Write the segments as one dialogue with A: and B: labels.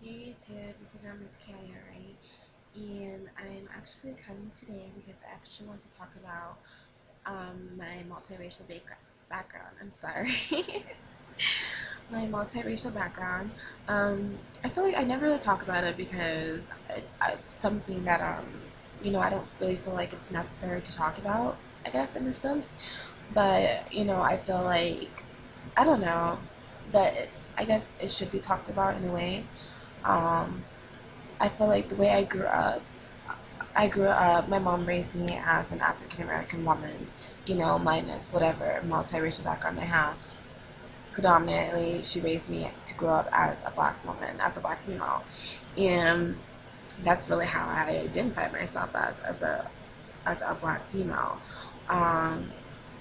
A: Hey YouTube, Instagram is Canary, and I'm actually coming today because I actually want to talk about my multiracial background. I'm sorry. My multiracial background. I feel like I never really talk about it because it's something that I don't really feel like it's necessary to talk about, I guess, in a sense. But I feel like I don't know that I guess it should be talked about in a way. Um, I feel like the way I grew up, my mom raised me as an African American woman, minus whatever multiracial background I have. Predominantly, she raised me to grow up as a black woman, as a black female. And that's really how I identify myself as a black female. Um,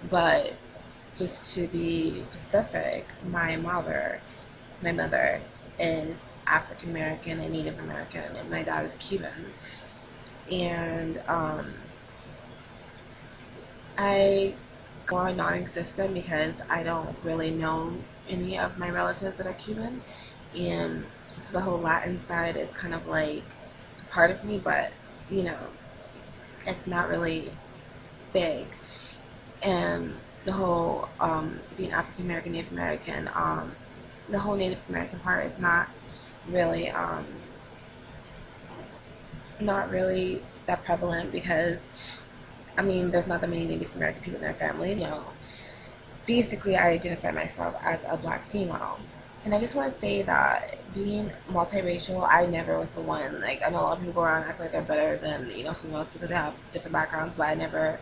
A: but just to be specific, my mother is African American and Native American, and my dad is Cuban. And I go on non-existent because I don't really know any of my relatives that are Cuban, and so the whole Latin side is kind of like a part of me, but you know, it's not really big. And the whole being African American, Native American, the whole Native American part is really um, not really that prevalent because I mean there's not that many Native American people in their family. Basically I identify myself as a black female. And I just want to say that being multiracial, I never was the one. Like, I know a lot of people go around and act like they're better than, someone else because they have different backgrounds, but I never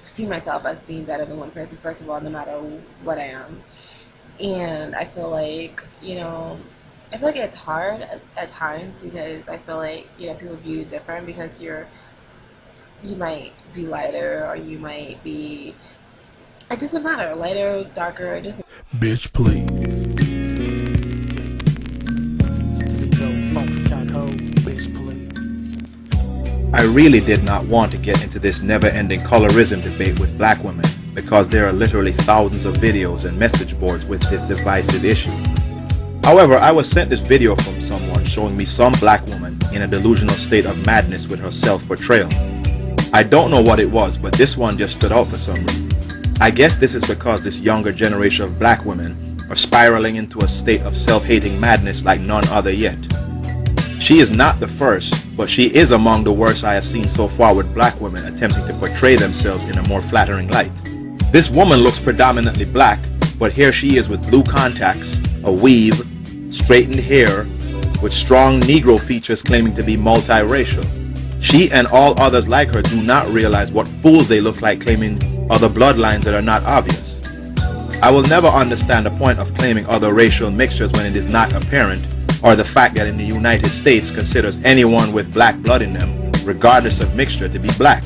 A: see myself as being better than one person, first of all, no matter what I am. And I feel like it's hard at times because I feel like, people view you different because you might be lighter or you might be, it doesn't matter, lighter, darker, it doesn't.
B: Bitch, please. Bitch, please.
C: I really did not want to get into this never-ending colorism debate with black women because there are literally thousands of videos and message boards with this divisive issue. However, I was sent this video from someone showing me some black woman in a delusional state of madness with her self-portrayal. I don't know what it was, but this one just stood out for some reason. I guess this is because this younger generation of black women are spiraling into a state of self-hating madness like none other yet. She is not the first, but she is among the worst I have seen so far with black women attempting to portray themselves in a more flattering light. This woman looks predominantly black, but here she is with blue contacts, a weave, straightened hair, with strong Negro features claiming to be multiracial. She and all others like her do not realize what fools they look like claiming other bloodlines that are not obvious. I will never understand the point of claiming other racial mixtures when it is not apparent, or the fact that in the United States considers anyone with black blood in them, regardless of mixture, to be black.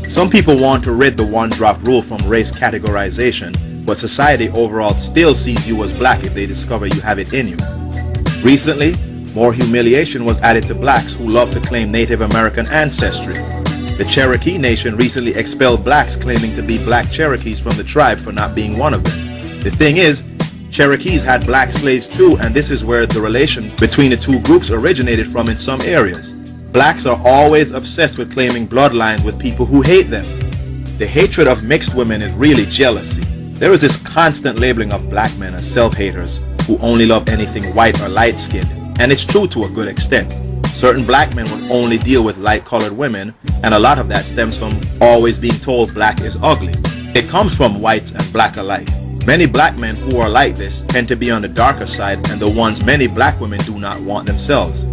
C: Some people want to rid the one-drop rule from race categorization, but society overall still sees you as black if they discover you have it in you. Recently, more humiliation was added to blacks who love to claim Native American ancestry. The Cherokee Nation recently expelled blacks claiming to be black Cherokees from the tribe for not being one of them. The thing is, Cherokees had black slaves too, and this is where the relation between the two groups originated from in some areas. Blacks are always obsessed with claiming bloodlines with people who hate them. The hatred of mixed women is really jealousy. There is this constant labeling of black men as self-haters who only love anything white or light-skinned, and it's true to a good extent. Certain black men will only deal with light-colored women, and a lot of that stems from always being told black is ugly. It comes from whites and black alike. Many black men who are like this tend to be on the darker side and the ones many black women do not want themselves.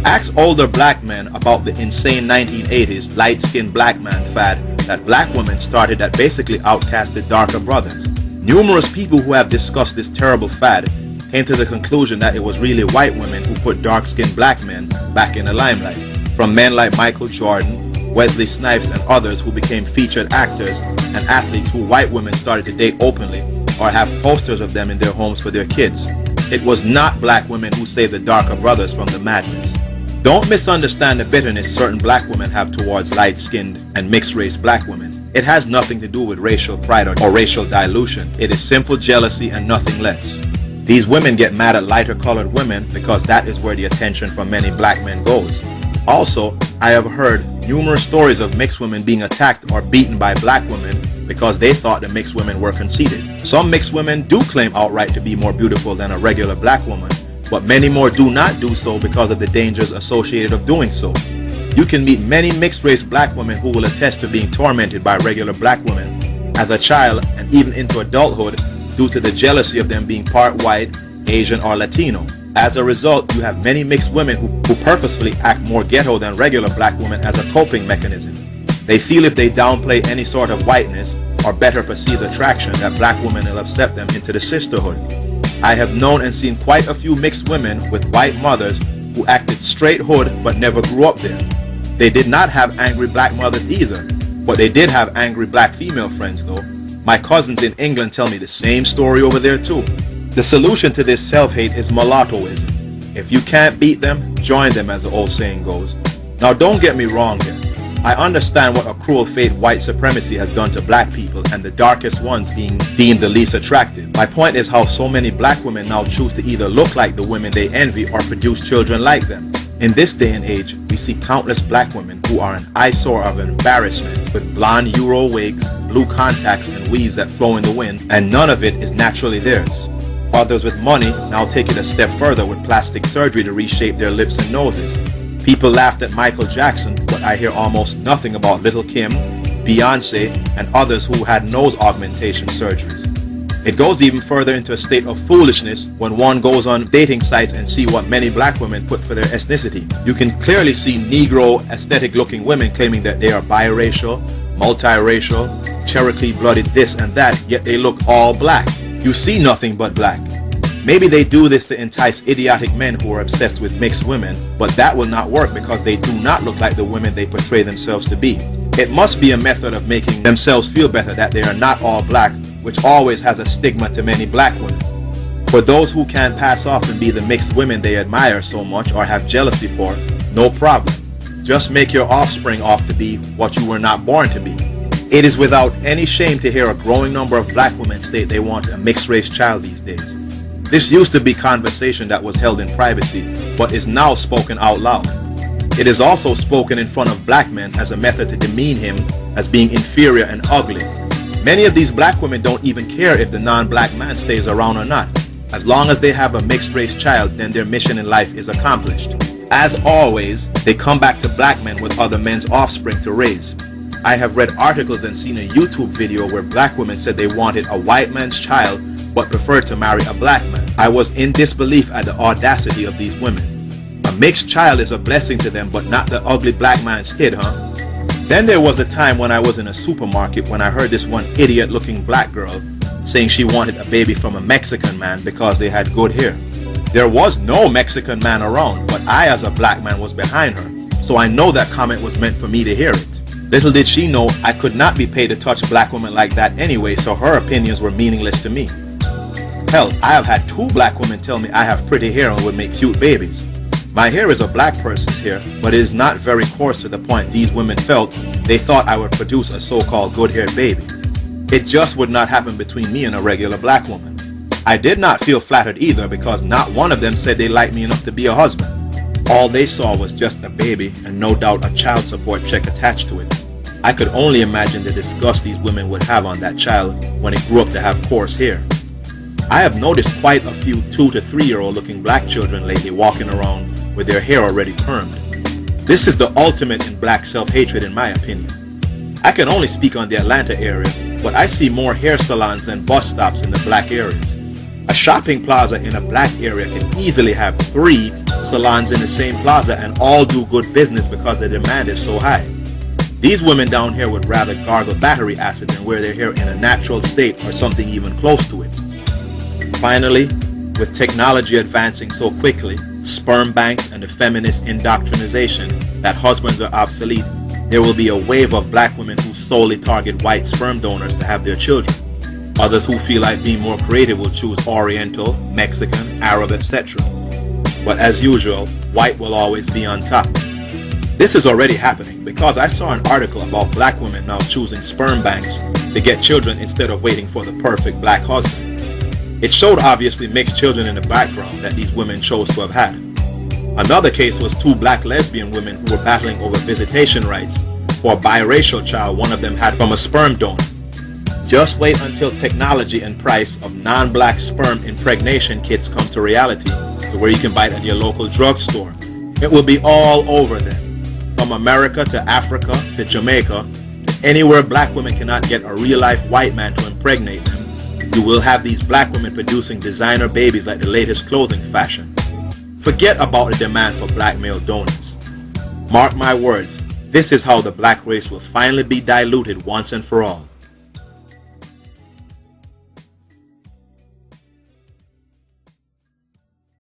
C: Ask older black men about the insane 1980s light-skinned black man fad that black women started that basically outcasted darker brothers. Numerous people who have discussed this terrible fad came to the conclusion that it was really white women who put dark-skinned black men back in the limelight. From men like Michael Jordan, Wesley Snipes, and others who became featured actors and athletes who white women started to date openly or have posters of them in their homes for their kids. It was not black women who saved the darker brothers from the madness. Don't misunderstand the bitterness certain black women have towards light-skinned and mixed-race black women. It has nothing to do with racial pride or racial dilution. It is simple jealousy and nothing less. These women get mad at lighter colored women because that is where the attention from many black men goes. Also, I have heard numerous stories of mixed women being attacked or beaten by black women because they thought the mixed women were conceited. Some mixed women do claim outright to be more beautiful than a regular black woman, but many more do not do so because of the dangers associated of doing so. You can meet many mixed race black women who will attest to being tormented by regular black women as a child and even into adulthood due to the jealousy of them being part white, Asian, or Latino. As a result, you have many mixed women who purposefully act more ghetto than regular black women as a coping mechanism. They feel if they downplay any sort of whiteness or better perceived attraction that black women will accept them into the sisterhood. I have known and seen quite a few mixed women with white mothers who acted straight hood but never grew up there. They did not have angry black mothers either, but they did have angry black female friends though. My cousins in England tell me the same story over there too. The solution to this self-hate is mulattoism. If you can't beat them, join them, as the old saying goes. Now don't get me wrong here. I understand what a cruel fate white supremacy has done to black people, and the darkest ones being deemed the least attractive. My point is how so many black women now choose to either look like the women they envy or produce children like them. In this day and age, we see countless black women who are an eyesore of embarrassment with blonde Euro wigs, blue contacts, and weaves that flow in the wind, and none of it is naturally theirs. Others with money now take it a step further with plastic surgery to reshape their lips and noses. People laughed at Michael Jackson, but I hear almost nothing about Little Kim, Beyonce, and others who had nose augmentation surgeries. It goes even further into a state of foolishness when one goes on dating sites and see what many black women put for their ethnicity. You can clearly see Negro aesthetic looking women claiming that they are biracial, multiracial, Cherokee blooded this and that, yet they look all black. You see nothing but black. Maybe they do this to entice idiotic men who are obsessed with mixed women, but that will not work because they do not look like the women they portray themselves to be. It must be a method of making themselves feel better that they are not all black, which always has a stigma to many black women. For those who can't pass off and be the mixed women they admire so much or have jealousy for, no problem. Just make your offspring off to be what you were not born to be. It is without any shame to hear a growing number of black women state they want a mixed race child these days. This used to be conversation that was held in privacy, but is now spoken out loud. It is also spoken in front of black men as a method to demean him as being inferior and ugly. Many of these black women don't even care if the non-black man stays around or not. As long as they have a mixed race child, then their mission in life is accomplished. As always, they come back to black men with other men's offspring to raise. I have read articles and seen a YouTube video where black women said they wanted a white man's child but preferred to marry a black man. I was in disbelief at the audacity of these women. A mixed child is a blessing to them, but not the ugly black man's kid, huh? Then there was a time when I was in a supermarket when I heard this one idiot looking black girl saying she wanted a baby from a Mexican man because they had good hair. There was no Mexican man around, but I as a black man was behind her, so I know that comment was meant for me to hear it. Little did she know I could not be paid to touch black women like that anyway, so her opinions were meaningless to me. Hell, I have had 2 black women tell me I have pretty hair and would make cute babies. My hair is a black person's hair, but it is not very coarse to the point these women felt they thought I would produce a so-called good-haired baby. It just would not happen between me and a regular black woman. I did not feel flattered either because not one of them said they liked me enough to be a husband. All they saw was just a baby and no doubt a child support check attached to it. I could only imagine the disgust these women would have on that child when it grew up to have coarse hair. I have noticed quite a few 2 to 3 year old looking black children lately walking around with their hair already permed. This is the ultimate in black self-hatred in my opinion. I can only speak on the Atlanta area, but I see more hair salons than bus stops in the black areas. A shopping plaza in a black area can easily have 3 salons in the same plaza and all do good business because the demand is so high. These women down here would rather gargle battery acid than wear their hair in a natural state or something even close to it. Finally, with technology advancing so quickly, sperm banks and the feminist indoctrination that husbands are obsolete, there will be a wave of black women who solely target white sperm donors to have their children. Others who feel like being more creative will choose Oriental, Mexican, Arab, etc. But as usual, white will always be on top. This is already happening because I saw an article about black women now choosing sperm banks to get children instead of waiting for the perfect black husband. It showed obviously mixed children in the background that these women chose to have had. Another case was two black lesbian women who were battling over visitation rights for a biracial child one of them had from a sperm donor. Just wait until technology and price of non-black sperm impregnation kits come to reality, to where you can buy it at your local drugstore. It will be all over then. From America to Africa to Jamaica, to anywhere black women cannot get a real-life white man to impregnate them, you will have these black women producing designer babies like the latest clothing fashion. Forget about the demand for black male donors. Mark my words, this is how the black race will finally be diluted once and for all.